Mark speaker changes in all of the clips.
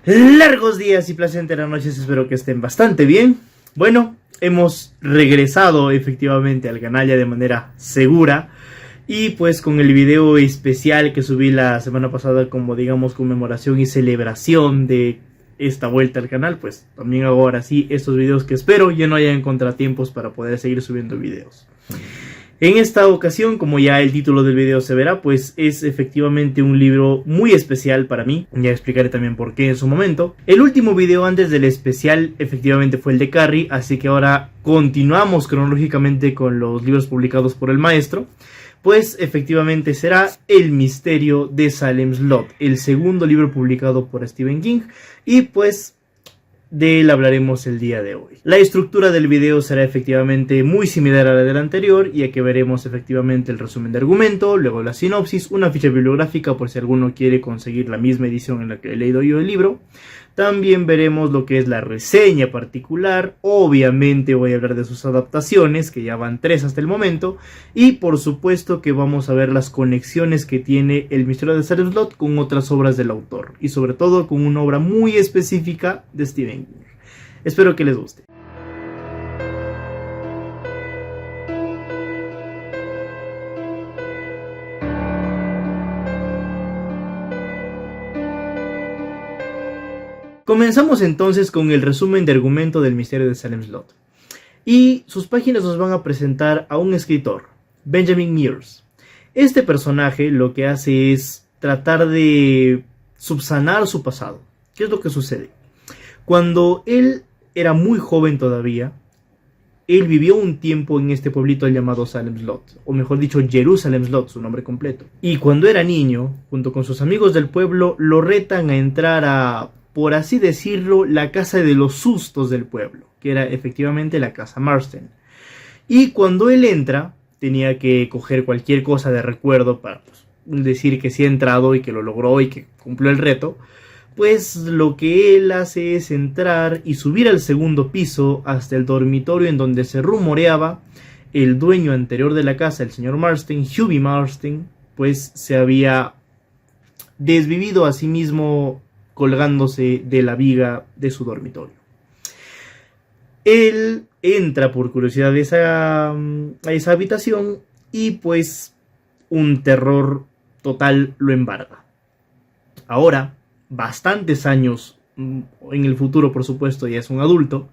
Speaker 1: Largos días y placenteras noches, espero que estén bastante bien. Bueno, hemos regresado efectivamente al canal ya de manera segura. Y pues con el video especial que subí la semana pasada como digamos conmemoración y celebración de esta vuelta al canal, pues también hago ahora sí estos videos que espero ya no hayan contratiempos para poder seguir subiendo videos. En esta ocasión, como ya el título del video se verá, pues es efectivamente un libro muy especial para mí. Ya explicaré también por qué en su momento. El último video antes del especial efectivamente fue el de Carrie, así que ahora continuamos cronológicamente con los libros publicados por el maestro. Pues efectivamente será El misterio de Salem's Lot, el segundo libro publicado por Stephen King. Y pues de él hablaremos el día de hoy. La estructura del video será efectivamente muy similar a la del anterior, ya que veremos efectivamente el resumen de argumento, luego la sinopsis, una ficha bibliográfica por si alguno quiere conseguir la misma edición en la que he leído yo el libro. También veremos lo que es la reseña particular, obviamente voy a hablar de sus adaptaciones, que ya van 3 hasta el momento, y por supuesto que vamos a ver las conexiones que tiene El misterio de Salem's Lot con otras obras del autor, y sobre todo con una obra muy específica de Stephen King. Espero que les guste. Comenzamos entonces con el resumen de argumento del misterio de Salem's Lot. Y sus páginas nos van a presentar a un escritor, Benjamin Mears. Este personaje lo que hace es tratar de subsanar su pasado. ¿Qué es lo que sucede? Cuando él era muy joven todavía, él vivió un tiempo en este pueblito llamado Salem's Lot, o mejor dicho, Jerusalem's Lot, su nombre completo. Y cuando era niño, junto con sus amigos del pueblo, lo retan a entrar a, por así decirlo, la casa de los sustos del pueblo, que era efectivamente la casa Marston. Y cuando él entra, tenía que coger cualquier cosa de recuerdo para decir que sí ha entrado y que lo logró y que cumplió el reto. Pues lo que él hace es entrar y subir al segundo piso hasta el dormitorio en donde se rumoreaba el dueño anterior de la casa, el señor Marston, Hughie Marston, pues se había desvivido a sí mismo colgándose de la viga de su dormitorio. Él entra por curiosidad a esa habitación y pues un terror total lo embarga. Ahora, bastantes años en el futuro, por supuesto, ya es un adulto,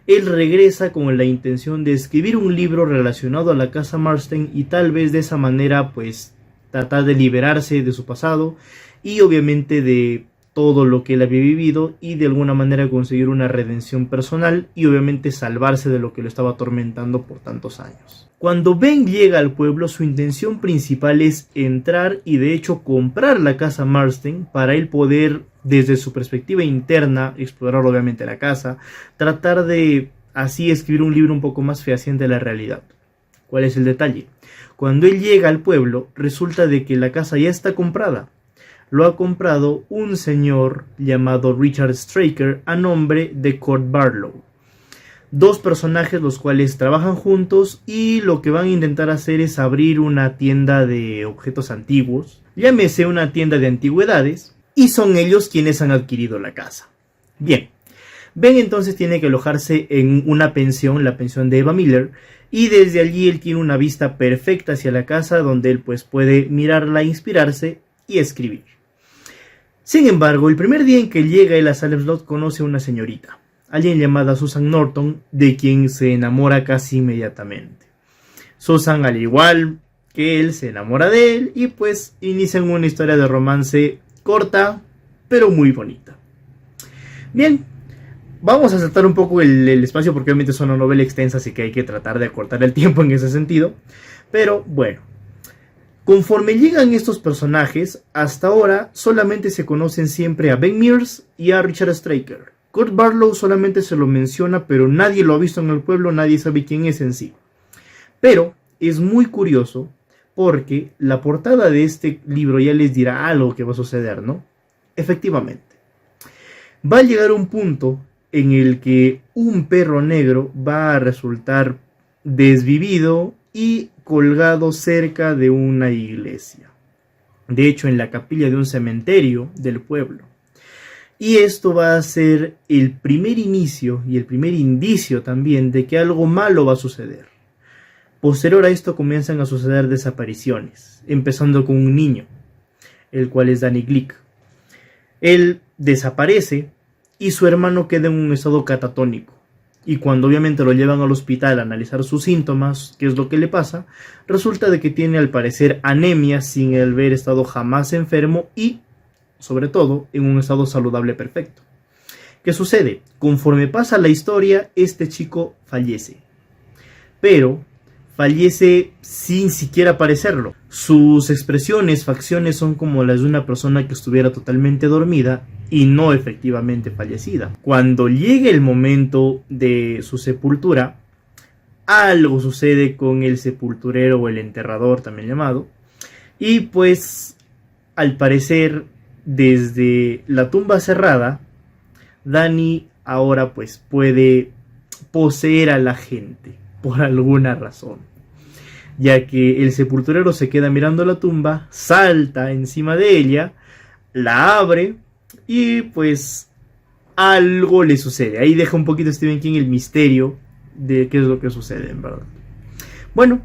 Speaker 1: él regresa con la intención de escribir un libro relacionado a la casa Marston y tal vez de esa manera pues tratar de liberarse de su pasado y obviamente de todo lo que él había vivido y de alguna manera conseguir una redención personal y obviamente salvarse de lo que lo estaba atormentando por tantos años. Cuando Ben llega al pueblo, su intención principal es entrar y de hecho comprar la casa Marston para él poder, desde su perspectiva interna, explorar obviamente la casa, tratar de así escribir un libro un poco más fehaciente de la realidad. ¿Cuál es el detalle? Cuando él llega al pueblo, resulta de que la casa ya está comprada. Lo ha comprado un señor llamado Richard Straker a nombre de Court Barlow. Dos personajes los cuales trabajan juntos y lo que van a intentar hacer es abrir una tienda de objetos antiguos, llámese una tienda de antigüedades, y son ellos quienes han adquirido la casa. Bien, Ben entonces tiene que alojarse en una pensión, la pensión de Eva Miller, y desde allí él tiene una vista perfecta hacia la casa donde él pues puede mirarla, inspirarse y escribir. Sin embargo, el primer día en que llega él a Salem's Lot conoce a una señorita, alguien llamada Susan Norton, de quien se enamora casi inmediatamente. Susan, al igual que él, se enamora de él y pues inician una historia de romance corta, pero muy bonita. Bien, vamos a saltar un poco el espacio porque obviamente es una novela extensa, así que hay que tratar de acortar el tiempo en ese sentido. Pero bueno, conforme llegan estos personajes, hasta ahora solamente se conocen siempre a Ben Mears y a Richard Straker. Court Barlow solamente se lo menciona, pero nadie lo ha visto en el pueblo, nadie sabe quién es en sí. Pero es muy curioso porque la portada de este libro ya les dirá algo que va a suceder, ¿no? Efectivamente, va a llegar un punto en el que un perro negro va a resultar desvivido y colgado cerca de una iglesia. De hecho, en la capilla de un cementerio del pueblo. Y esto va a ser el primer inicio y el primer indicio también de que algo malo va a suceder. Posterior a esto comienzan a suceder desapariciones, empezando con un niño, el cual es Danny Glick. Él desaparece y su hermano queda en un estado catatónico. Y cuando obviamente lo llevan al hospital a analizar sus síntomas, qué es lo que le pasa, resulta de que tiene al parecer anemia sin haber estado jamás enfermo y, sobre todo, en un estado saludable perfecto. ¿Qué sucede? Conforme pasa la historia, este chico fallece. Pero fallece sin siquiera parecerlo. Sus expresiones, facciones son como las de una persona que estuviera totalmente dormida y no efectivamente fallecida. Cuando llegue el momento de su sepultura, algo sucede con el sepulturero o el enterrador también llamado, y pues al parecer desde la tumba cerrada, Danny ahora pues puede poseer a la gente por alguna razón, ya que el sepulturero se queda mirando la tumba, salta encima de ella, la abre y pues algo le sucede. Ahí deja un poquito Stephen King el misterio de qué es lo que sucede en verdad. Bueno,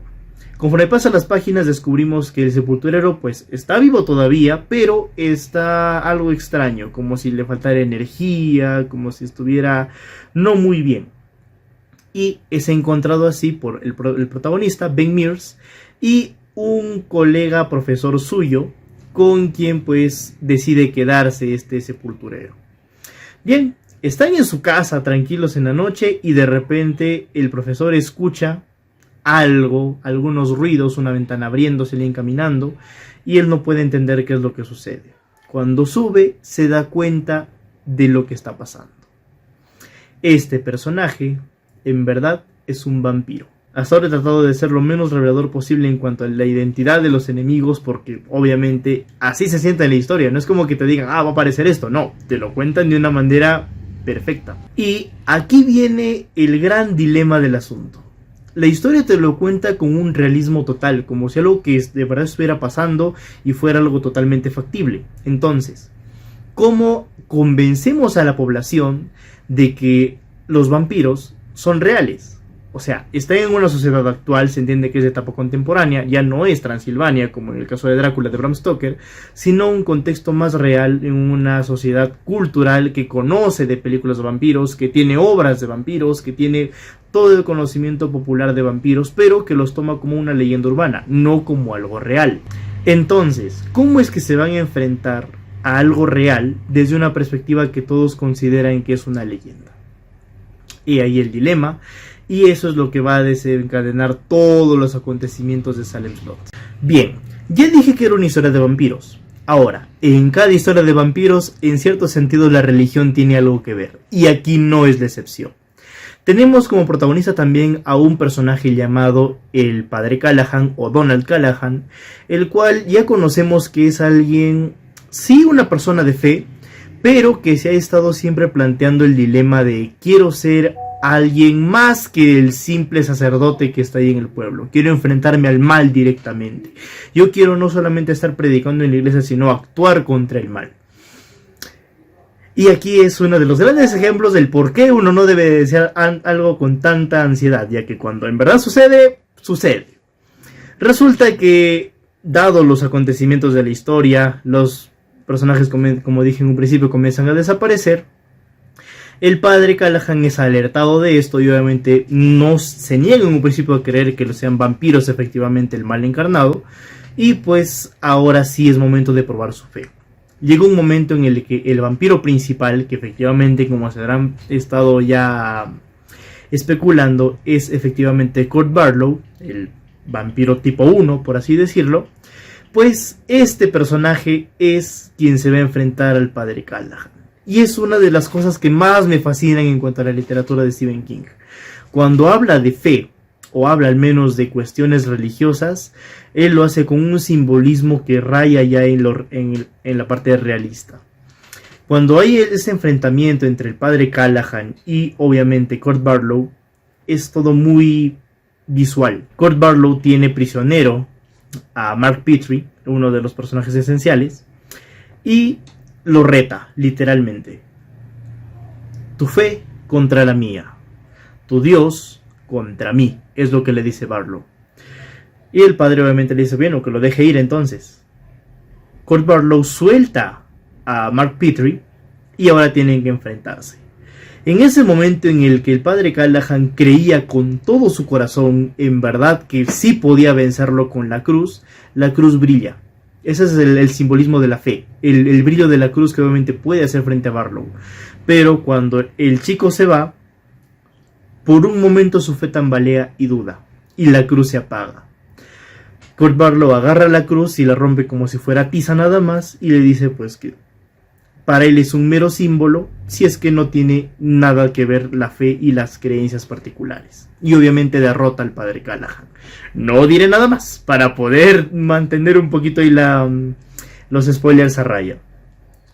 Speaker 1: conforme pasan las páginas descubrimos que el sepulturero pues está vivo todavía, pero está algo extraño, como si le faltara energía, como si estuviera no muy bien. Y es encontrado así por el protagonista, Ben Mears, y un colega profesor suyo, con quien pues decide quedarse este sepulturero. Bien, están en su casa tranquilos en la noche y de repente el profesor escucha algo, algunos ruidos, una ventana abriéndose y encaminando, y él no puede entender qué es lo que sucede. Cuando sube se da cuenta de lo que está pasando. Este personaje en verdad es un vampiro. Hasta ahora he tratado de ser lo menos revelador posible en cuanto a la identidad de los enemigos, porque obviamente así se siente en la historia. No es como que te digan, va a aparecer esto. No, te lo cuentan de una manera perfecta. Y aquí viene el gran dilema del asunto. La historia te lo cuenta con un realismo total, como si algo que de verdad estuviera pasando y fuera algo totalmente factible. Entonces, ¿cómo convencemos a la población de que los vampiros son reales? O sea, está en una sociedad actual, se entiende que es de etapa contemporánea, ya no es Transilvania, como en el caso de Drácula de Bram Stoker, sino un contexto más real en una sociedad cultural que conoce de películas de vampiros, que tiene obras de vampiros, que tiene todo el conocimiento popular de vampiros, pero que los toma como una leyenda urbana, no como algo real. Entonces, ¿cómo es que se van a enfrentar a algo real desde una perspectiva que todos consideran que es una leyenda? Y ahí el dilema. Y eso es lo que va a desencadenar todos los acontecimientos de Salem Slot. Bien, ya dije que era una historia de vampiros. Ahora, en cada historia de vampiros, en cierto sentido la religión tiene algo que ver. Y aquí no es la excepción. Tenemos como protagonista también a un personaje llamado el Padre Callahan o Donald Callahan, el cual ya conocemos que es alguien, sí, una persona de fe, pero que se ha estado siempre planteando el dilema de quiero ser alguien más que el simple sacerdote que está ahí en el pueblo. Quiero enfrentarme al mal directamente. Yo quiero no solamente estar predicando en la iglesia, sino actuar contra el mal. Y aquí es uno de los grandes ejemplos del por qué uno no debe desear algo con tanta ansiedad, ya que cuando en verdad sucede, sucede. Resulta que, dado los acontecimientos de la historia, los personajes, como dije en un principio, comienzan a desaparecer. El padre Callahan es alertado de esto y obviamente no se niega en un principio a creer que sean vampiros efectivamente el mal encarnado. Y pues ahora sí es momento de probar su fe. Llega un momento en el que el vampiro principal, que efectivamente como se habrán estado ya especulando, es efectivamente Kurt Barlow, el vampiro tipo 1 por así decirlo, pues este personaje es quien se va a enfrentar al padre Callahan. Y es una de las cosas que más me fascinan en cuanto a la literatura de Stephen King. Cuando habla de fe, o habla al menos de cuestiones religiosas, él lo hace con un simbolismo que raya ya en la parte realista. Cuando hay ese enfrentamiento entre el padre Callahan y obviamente Kurt Barlow, es todo muy visual. Kurt Barlow tiene prisionero a Mark Petrie, uno de los personajes esenciales, y lo reta, literalmente. Tu fe contra la mía. Tu Dios contra mí, es lo que le dice Barlow. Y el padre obviamente le dice, bueno, que lo deje ir entonces. Colt Barlow suelta a Mark Petrie y ahora tienen que enfrentarse. En ese momento en el que el padre Callahan creía con todo su corazón, en verdad, que sí podía vencerlo con la cruz brilla. Ese es el simbolismo de la fe, el brillo de la cruz que obviamente puede hacer frente a Barlow. Pero cuando el chico se va, por un momento su fe tambalea y duda, y la cruz se apaga. Colt Barlow agarra la cruz y la rompe como si fuera tiza nada más, y le dice pues que para él es un mero símbolo, si es que no tiene nada que ver la fe y las creencias particulares. Y obviamente derrota al padre Callahan. No diré nada más, para poder mantener un poquito ahí los spoilers a raya.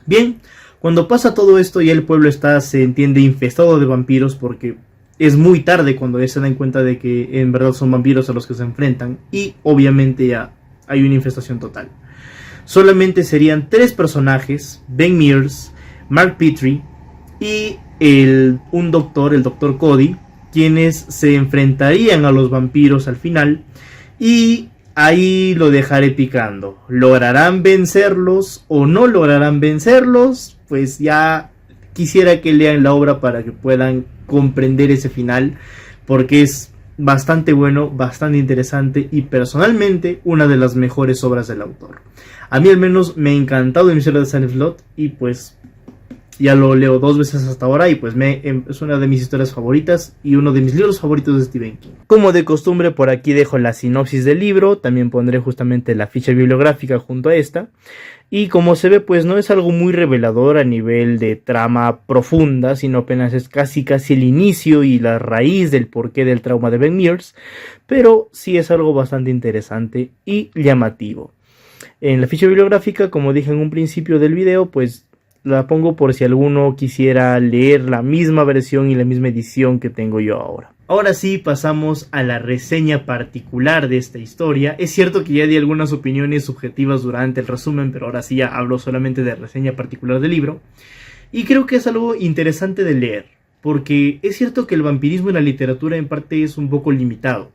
Speaker 1: Bien, cuando pasa todo esto ya el pueblo está, se entiende, infestado de vampiros, porque es muy tarde cuando ya se dan cuenta de que en verdad son vampiros a los que se enfrentan. Y obviamente ya hay una infestación total. Solamente serían 3 personajes, Ben Mears, Mark Petrie y un doctor, el doctor Cody, quienes se enfrentarían a los vampiros al final, y ahí lo dejaré picando. ¿Lograrán vencerlos o no lograrán vencerlos? Pues ya quisiera que lean la obra para que puedan comprender ese final, porque es bastante bueno, bastante interesante y personalmente una de las mejores obras del autor. A mí al menos me ha encantado El misterio de Salem Slot y pues ya lo leo 2 veces hasta ahora y pues es una de mis historias favoritas y uno de mis libros favoritos de Stephen King. Como de costumbre, por aquí dejo la sinopsis del libro, también pondré justamente la ficha bibliográfica junto a esta. Y como se ve, pues no es algo muy revelador a nivel de trama profunda, sino apenas es casi el inicio y la raíz del porqué del trauma de Ben Mears, pero sí es algo bastante interesante y llamativo. En la ficha bibliográfica, como dije en un principio del video, pues la pongo por si alguno quisiera leer la misma versión y la misma edición que tengo yo ahora. Ahora sí, pasamos a la reseña particular de esta historia. Es cierto que ya di algunas opiniones subjetivas durante el resumen, pero ahora sí ya hablo solamente de reseña particular del libro. Y creo que es algo interesante de leer, porque es cierto que el vampirismo en la literatura en parte es un poco limitado.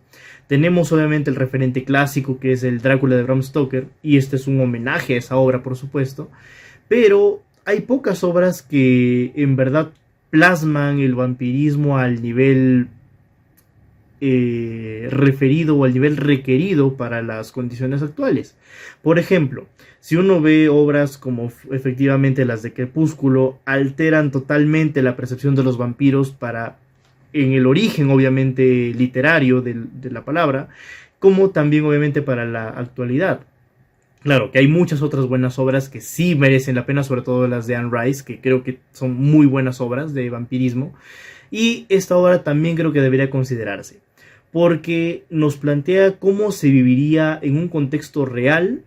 Speaker 1: Tenemos obviamente el referente clásico que es el Drácula de Bram Stoker, y este es un homenaje a esa obra, por supuesto, pero hay pocas obras que en verdad plasman el vampirismo al nivel referido o al nivel requerido para las condiciones actuales. Por ejemplo, si uno ve obras como efectivamente las de Crepúsculo, alteran totalmente la percepción de los vampiros para, en el origen obviamente literario de la palabra, como también obviamente para la actualidad. Claro que hay muchas otras buenas obras que sí merecen la pena, sobre todo las de Anne Rice, que creo que son muy buenas obras de vampirismo, y esta obra también creo que debería considerarse, porque nos plantea cómo se viviría en un contexto real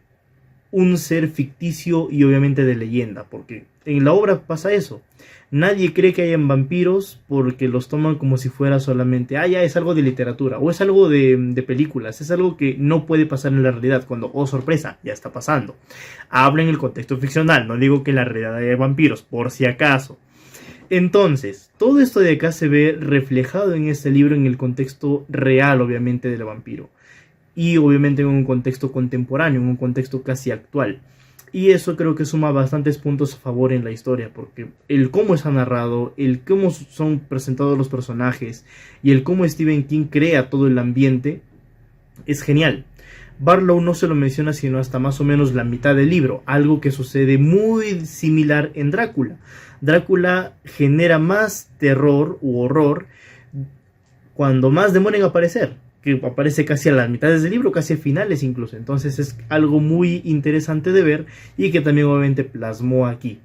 Speaker 1: un ser ficticio y obviamente de leyenda, porque en la obra pasa eso. Nadie cree que hayan vampiros porque los toman como si fuera solamente, ya es algo de literatura o es algo de películas, es algo que no puede pasar en la realidad, cuando, oh sorpresa, ya está pasando. Habla en el contexto ficcional, no digo que en la realidad haya vampiros, por si acaso. Entonces, todo esto de acá se ve reflejado en este libro en el contexto real, obviamente, del vampiro. Y obviamente en un contexto contemporáneo, en un contexto casi actual. Y eso creo que suma bastantes puntos a favor en la historia, porque el cómo está narrado, el cómo son presentados los personajes y el cómo Stephen King crea todo el ambiente es genial. Barlow no se lo menciona sino hasta más o menos la mitad del libro, algo que sucede muy similar en Drácula. Drácula genera más terror u horror cuando más demora en aparecer, que aparece casi a las mitades del libro, casi a finales incluso. Entonces es algo muy interesante de ver y que también obviamente plasmó aquí.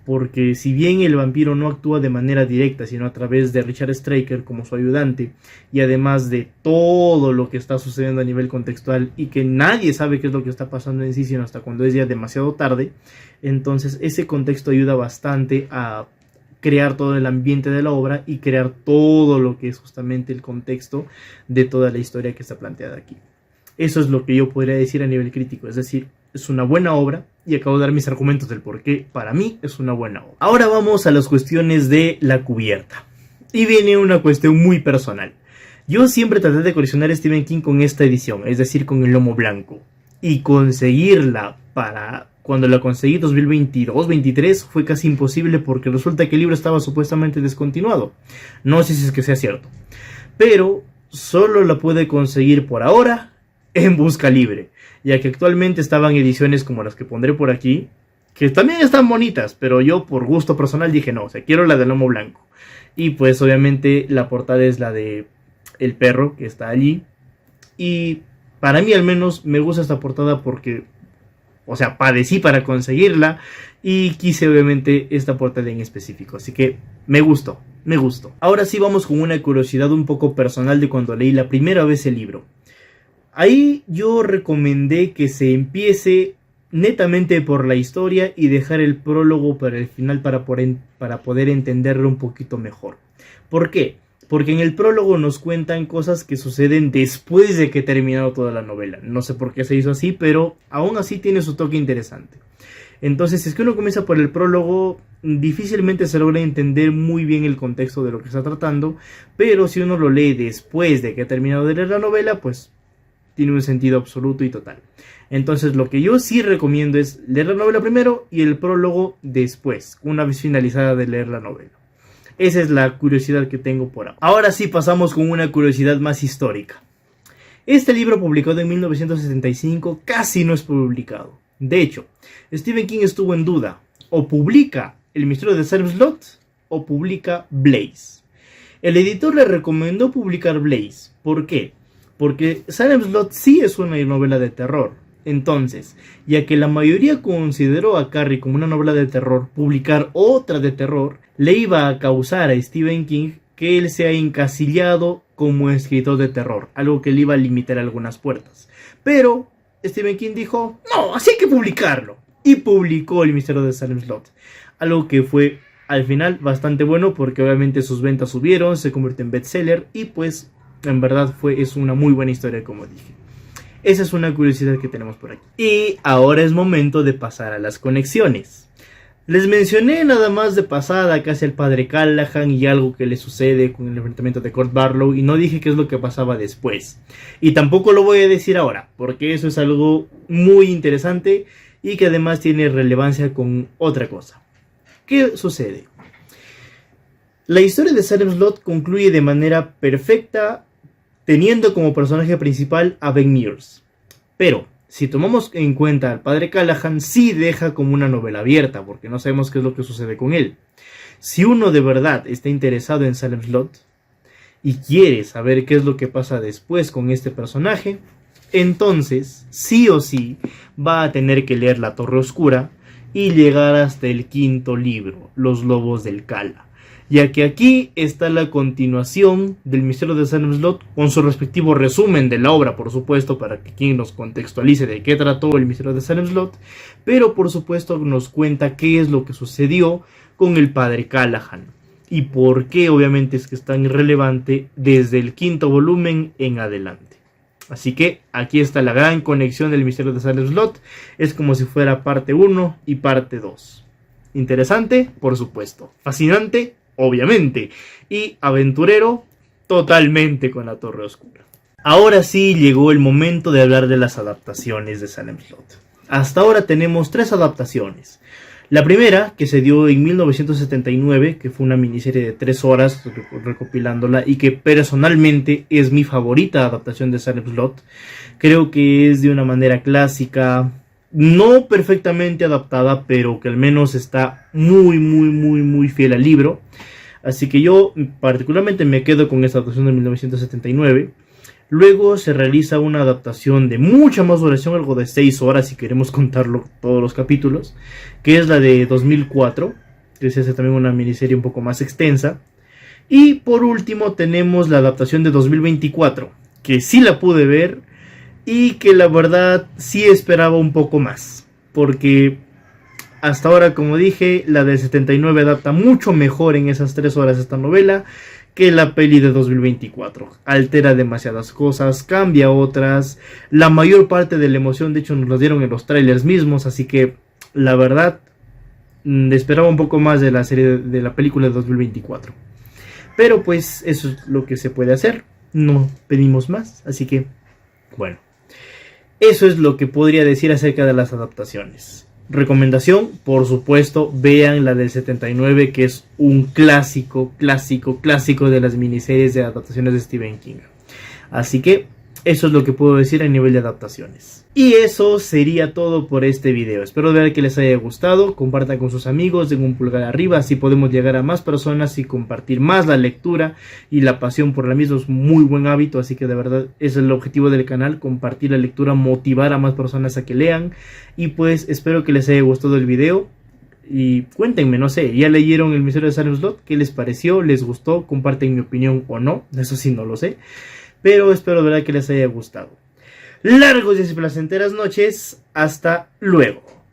Speaker 1: Porque si bien el vampiro no actúa de manera directa, sino a través de Richard Straker como su ayudante, y además de todo lo que está sucediendo a nivel contextual y que nadie sabe qué es lo que está pasando en sí, sino hasta cuando es ya demasiado tarde, entonces ese contexto ayuda bastante a crear todo el ambiente de la obra y crear todo lo que es justamente el contexto de toda la historia que está planteada aquí. Eso es lo que yo podría decir a nivel crítico, es decir, es una buena obra y acabo de dar mis argumentos del por qué para mí es una buena obra. Ahora vamos a las cuestiones de la cubierta. Y viene una cuestión muy personal. Yo siempre traté de coleccionar a Stephen King con esta edición, es decir, con el lomo blanco. Y conseguirla para cuando la conseguí 2022-23 fue casi imposible porque resulta que el libro estaba supuestamente descontinuado. No sé si es que sea cierto. Pero solo la pude conseguir por ahora en busca libre, ya que actualmente estaban ediciones como las que pondré por aquí, que también están bonitas, pero yo por gusto personal dije no, o sea, quiero la de lomo blanco. Y pues obviamente la portada es la de el perro que está allí. Y para mí al menos me gusta esta portada porque, o sea, padecí para conseguirla y quise obviamente esta portada en específico. Así que me gustó, me gustó. Ahora sí vamos con una curiosidad un poco personal de cuando leí la primera vez el libro. Ahí yo recomendé que se empiece netamente por la historia y dejar el prólogo para el final para poder entenderlo un poquito mejor. ¿Por qué? Porque en el prólogo nos cuentan cosas que suceden después de que ha terminado toda la novela. No sé por qué se hizo así, pero aún así tiene su toque interesante. Entonces, si es que uno comienza por el prólogo, difícilmente se logra entender muy bien el contexto de lo que está tratando, pero si uno lo lee después de que ha terminado de leer la novela, pues tiene un sentido absoluto y total. Entonces lo que yo sí recomiendo es leer la novela primero y el prólogo después, una vez finalizada de leer la novela. Esa es la curiosidad que tengo por ahora. Ahora sí pasamos con una curiosidad más histórica. Este libro, publicado en 1975, casi no es publicado. De hecho, Stephen King estuvo en duda, o publica El misterio de Salem Slot o publica Blaze. El editor le recomendó publicar Blaze. ¿Por qué? Porque Salem Slot sí es una novela de terror. Entonces, ya que la mayoría consideró a Carrie como una novela de terror, publicar otra de terror le iba a causar a Stephen King que él sea encasillado como escritor de terror, algo que le iba a limitar algunas puertas. Pero Stephen King dijo, no, así hay que publicarlo. Y publicó El misterio de Salem Slot, algo que fue al final bastante bueno porque obviamente sus ventas subieron, se convirtió en bestseller y pues en verdad es una muy buena historia, como dije. Esa es una curiosidad que tenemos por aquí. Y ahora es momento de pasar a las conexiones. Les mencioné nada más de pasada casi al padre Callahan y algo que le sucede con el enfrentamiento de Court Barlow y no dije qué es lo que pasaba después. Y tampoco lo voy a decir ahora, porque eso es algo muy interesante y que además tiene relevancia con otra cosa. ¿Qué sucede? La historia de Salem Slot concluye de manera perfecta teniendo como personaje principal a Ben Mears. Pero, si tomamos en cuenta al padre Callahan, sí deja como una novela abierta, porque no sabemos qué es lo que sucede con él. Si uno de verdad está interesado en Salem Slot y quiere saber qué es lo que pasa después con este personaje, entonces, sí o sí, va a tener que leer La Torre Oscura y llegar hasta el quinto libro, Los Lobos del Cala, ya que aquí está la continuación del misterio de Salem Slot con su respectivo resumen de la obra, por supuesto, para que quien nos contextualice de qué trató el misterio de Salem Slot, pero por supuesto nos cuenta qué es lo que sucedió con el padre Callahan y por qué obviamente es que es tan irrelevante desde el quinto volumen en adelante. Así que aquí está la gran conexión del misterio de Salem Slot, es como si fuera parte 1 y parte 2. Interesante, por supuesto. Fascinante, obviamente. Y aventurero, totalmente con La Torre Oscura. Ahora sí llegó el momento de hablar de las adaptaciones de Salem Slot. Hasta ahora tenemos 3 adaptaciones. La primera, que se dio en 1979, que fue una miniserie de 3 horas recopilándola y que personalmente es mi favorita adaptación de Salem Slot. Creo que es de una manera clásica, no perfectamente adaptada, pero que al menos está muy fiel al libro. Así que yo particularmente me quedo con esta adaptación de 1979. Luego se realiza una adaptación de mucha más duración, algo de 6 horas si queremos contarlo todos los capítulos, que es la de 2004, que se hace también una miniserie un poco más extensa. Y por último tenemos la adaptación de 2024, que sí la pude ver y que la verdad sí esperaba un poco más, porque hasta ahora, como dije, la del 79 adapta mucho mejor en esas 3 horas esta novela que la peli de 2024. Altera demasiadas cosas, cambia otras. La mayor parte de la emoción, de hecho, nos lo dieron en los trailers mismos. Así que, la verdad, esperaba un poco más de la serie de la película de 2024. Pero pues, eso es lo que se puede hacer. No pedimos más. Así que, bueno. Eso es lo que podría decir acerca de las adaptaciones. Recomendación, por supuesto, vean la del 79, que es un clásico de las miniseries de adaptaciones de Stephen King. Así que eso es lo que puedo decir a nivel de adaptaciones. Y eso sería todo por este video. Espero de verdad que les haya gustado. Compartan con sus amigos, den un pulgar arriba, así podemos llegar a más personas y compartir más la lectura y la pasión por la misma. Es muy buen hábito, así que de verdad ese es el objetivo del canal, compartir la lectura, motivar a más personas a que lean. Y pues espero que les haya gustado el video. Y cuéntenme, no sé, ¿ya leyeron El misterio de Salem Slot? ¿Qué les pareció? ¿Les gustó? ¿Comparten mi opinión o no? Eso sí no lo sé. Pero espero de verdad que les haya gustado. Largos días y placenteras noches. Hasta luego.